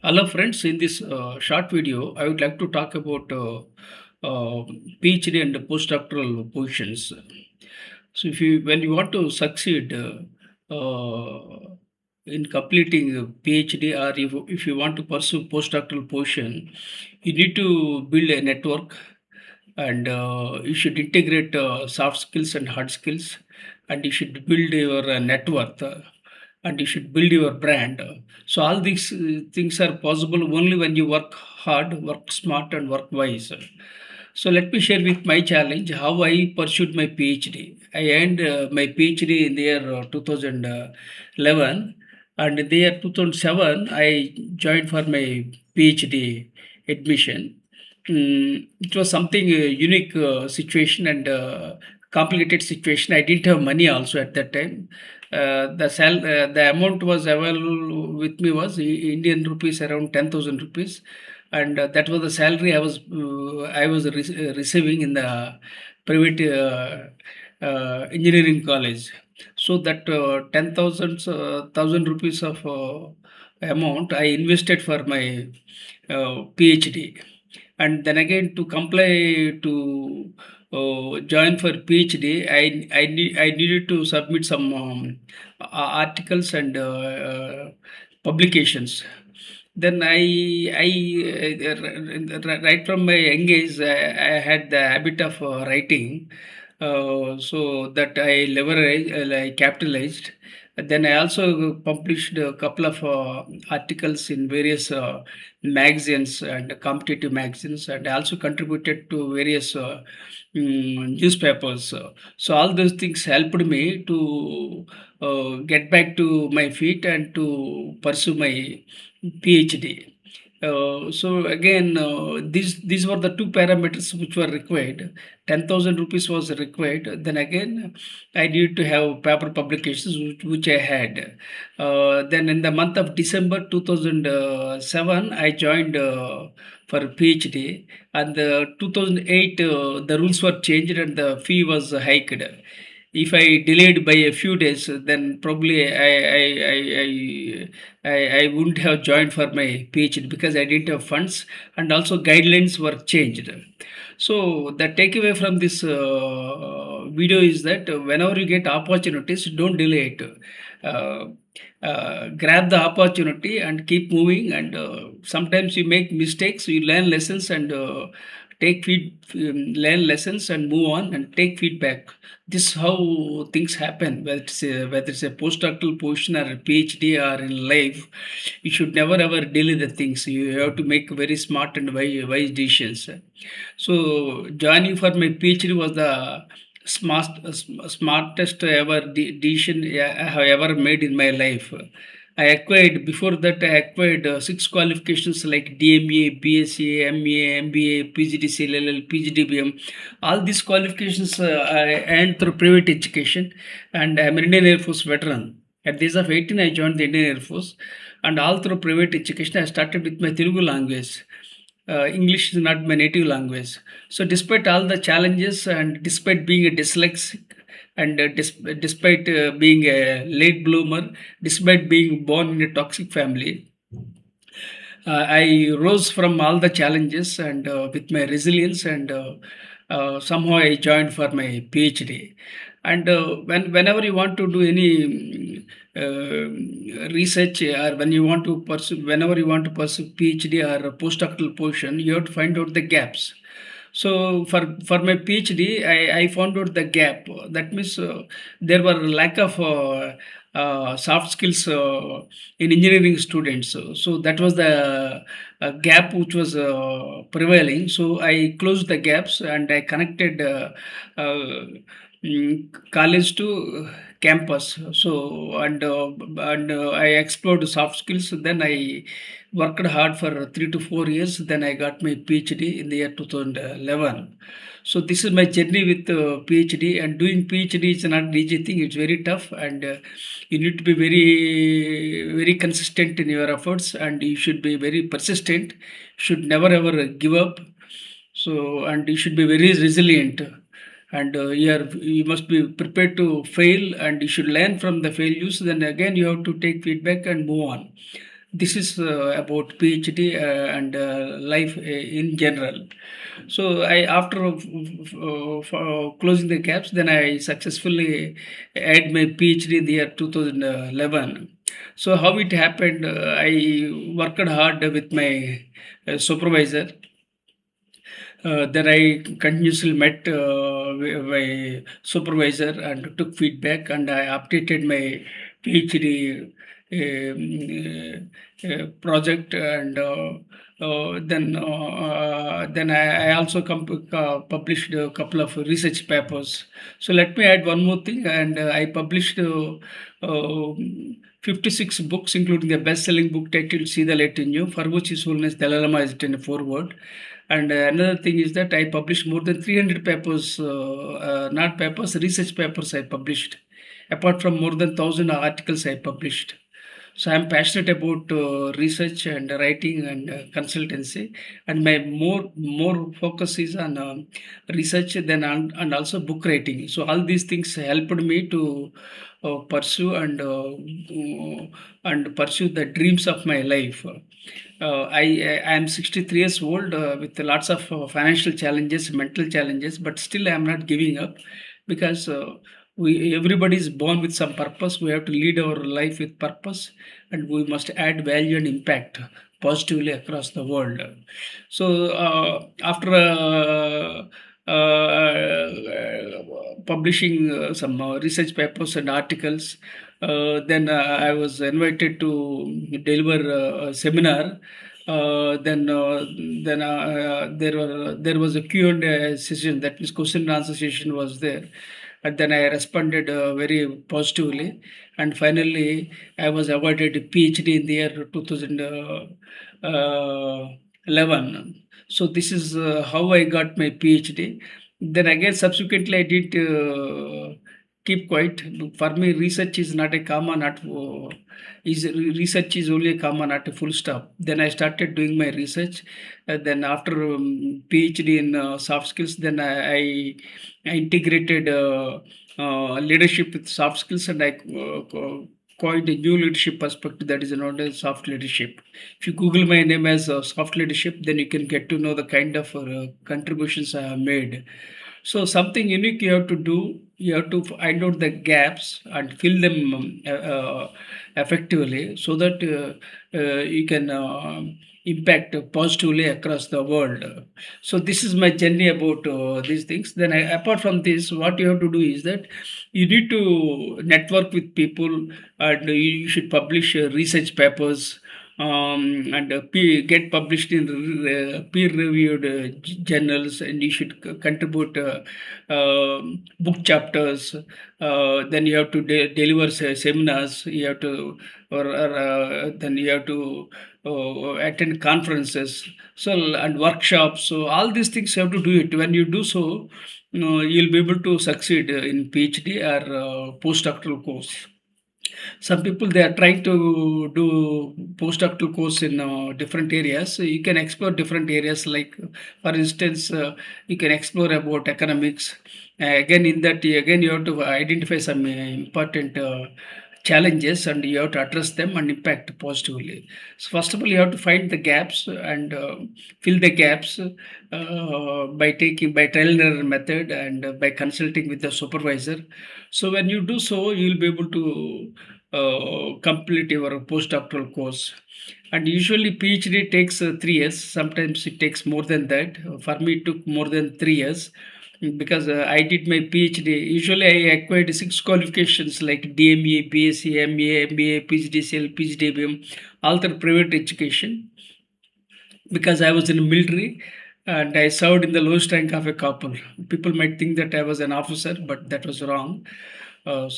Hello, friends. In this short video, I would like to talk about PhD and postdoctoral positions. So, when you want to succeed in completing a PhD, or if you want to pursue postdoctoral position, you need to build a network, and you should integrate soft skills and hard skills, and you should build your net worth, and you should build your brand. So all these things are possible only when you work hard, work smart, and work wise. So let me share with my challenge how I pursued my PhD. I earned my PhD in the year 2011, and in the year 2007 I joined for my PhD admission. It was something unique situation and complicated situation. I didn't have money also at that time. The amount was available with me was Indian rupees around 10,000 rupees, and that was the salary I was receiving in the private engineering college. So that 10,000 thousand rupees of amount I invested for my PhD, and then again to comply to join for PhD, I needed to submit some articles and publications. Then right from my young age, I had the habit of writing, so that I leveraged, I capitalized. Then I also published a couple of articles in various magazines and competitive magazines, and I also contributed to various newspapers. So all those things helped me to get back to my feet and to pursue my PhD. So again, these were the two parameters which were required. 10,000 rupees was required. Then again, I needed to have paper publications, which I had. Then in the month of December 2007, I joined for PhD. And 2008, the rules were changed and the fee was hiked. If I delayed by a few days, then probably I wouldn't have joined for my PhD because I didn't have funds, and also guidelines were changed. So the takeaway from this video is that whenever you get opportunities, don't delay it. Uh, Grab the opportunity and keep moving. And sometimes you make mistakes, you learn lessons, and learn lessons and move on and take feedback. This is how things happen, whether it's a postdoctoral position or a PhD or in life. You should never ever delay the things. You have to make very smart and wise decisions. So joining for my PhD was the smartest ever decision I have ever made in my life. I acquired before that. I acquired six qualifications like DMA, BSc, MA, MBA, PGDC, LLL, PGDBM. All these qualifications I earned through private education, and I'm an Indian Air Force veteran. At the age of 18, I joined the Indian Air Force, and all through private education, I started with my Telugu language. English is not my native language. So, despite all the challenges and despite being a dyslexic, and despite being a late bloomer, despite being born in a toxic family, I rose from all the challenges, and with my resilience, and somehow I joined for my PhD. And whenever you want to do any research, or whenever you want to pursue PhD or a postdoctoral position, you have to find out the gaps. So for my PhD, I found out the gap. That means there were lack of soft skills in engineering students. So that was the gap which was prevailing. So I closed the gaps and I connected college to campus. So and I explored soft skills. Then I worked hard for 3 to 4 years. Then I got my PhD in the year 2011. So this is my journey with PhD. And doing PhD is not an easy thing. It's very tough, and you need to be very consistent in your efforts, and you should be very persistent. Should never ever give up. So, and you should be very resilient, and you must be prepared to fail, and you should learn from the failures. Then again, you have to take feedback and move on. This is about PhD and life in general. So I, after closing the gaps, then I successfully had my PhD in the year 2011. So how it happened? I worked hard with my supervisor. Then I continuously met my supervisor and took feedback, and I updated my PhD project, and then I also published a couple of research papers. So let me add one more thing, and I published 56 books, including the best-selling book titled "See the Light in You," for which His Holiness Dalai Lama is in a foreword. And another thing is that I published more than 300 papers, not papers, research papers I published, apart from more than 1,000 articles I published. So I'm passionate about research and writing and consultancy, and my more focus is on research than on, and also book writing. So all these things helped me to pursue and pursue the dreams of my life. I am 63 years old with lots of financial challenges, mental challenges, but still I am not giving up, because we everybody is born with some purpose. We have to lead our life with purpose, and we must add value and impact positively across the world. So after publishing some research papers and articles, then I was invited to deliver a seminar. There was a Q and A session, that is question and answer session was there, and then I responded very positively, and finally I was awarded a PhD in the year 2011. So this is how I got my PhD. Then again, subsequently, I did keep quiet. For me, research is not a comma, not is research is only a comma, not a full stop. Then I started doing my research. Then after PhD in soft skills, then I integrated leadership with soft skills, and I coined a new leadership perspective, that is known as soft leadership. If you Google my name as soft leadership, then you can get to know the kind of contributions I have made. So something unique you have to do. You have to find out the gaps and fill them effectively, so that you can impact positively across the world. So this is my journey about these things. Then apart from this, what you have to do is that you need to network with people, and you should publish research papers, and get published in peer-reviewed journals, and you should contribute book chapters. Then you have to deliver seminars. You have to, or then you have to attend conferences, so and workshops. So all these things you have to do it. When you do so, you'll be able to succeed in PhD or postdoctoral course. Some people, they are trying to do postdoctoral course in different areas. So you can explore different areas, like for instance, you can explore about economics. Again, in that, again you have to identify some important challenges, and you have to address them and impact positively. So first of all, you have to find the gaps and fill the gaps by trial and error method, and by consulting with the supervisor. So when you do so, you'll be able to complete your postdoctoral course. And usually PhD takes 3 years. Sometimes it takes more than that. For me, it took more than 3 years, because I did my PhD. Usually, I acquired six qualifications like DME, BSc, MA, MBA, PhD, PhD, all the private education, because I was in the military and I served in the lowest rank of a corporal. People might think that I was an officer, but that was wrong. I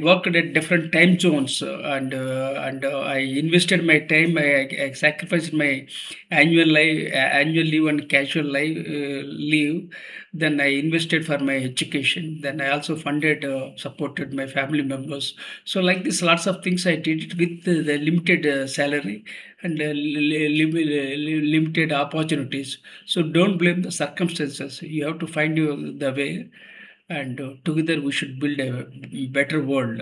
worked at different time zones, and I invested my time. I sacrificed my annual leave and casual leave. Then I invested for my education. Then I also funded, supported my family members. So like this, lots of things I did it with the limited salary and limited opportunities. So don't blame the circumstances. You have to find the way. and together we should build a better world.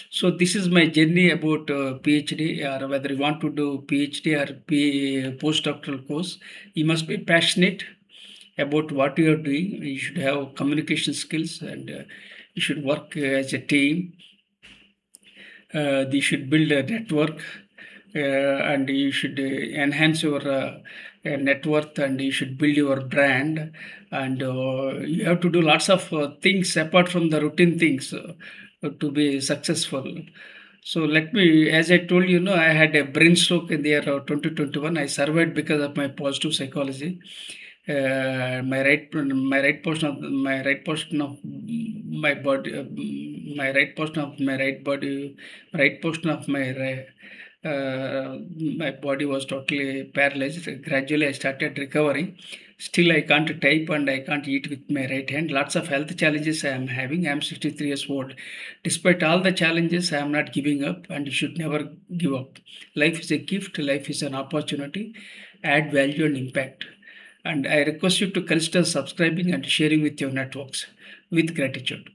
So this is my journey about PhD, or whether you want to do PhD or postdoctoral course, you must be passionate about what you are doing. You should have communication skills, and you should work as a team. They should build a network, and you should enhance your net worth, and you should build your brand, and you have to do lots of things apart from the routine things to be successful. So let me, as I told you, I had a brain stroke in the year of 2021. I survived because of my positive psychology. My right portion of my body, right portion of my body was totally paralyzed. Gradually, I started recovering. Still, I can't type and I can't eat with my right hand. Lots of health challenges I am having. I am 63 years old. Despite all the challenges, I am not giving up, and you should never give up. Life is a gift, life is an opportunity. Add value and impact. And I request you to consider subscribing and sharing with your networks with gratitude.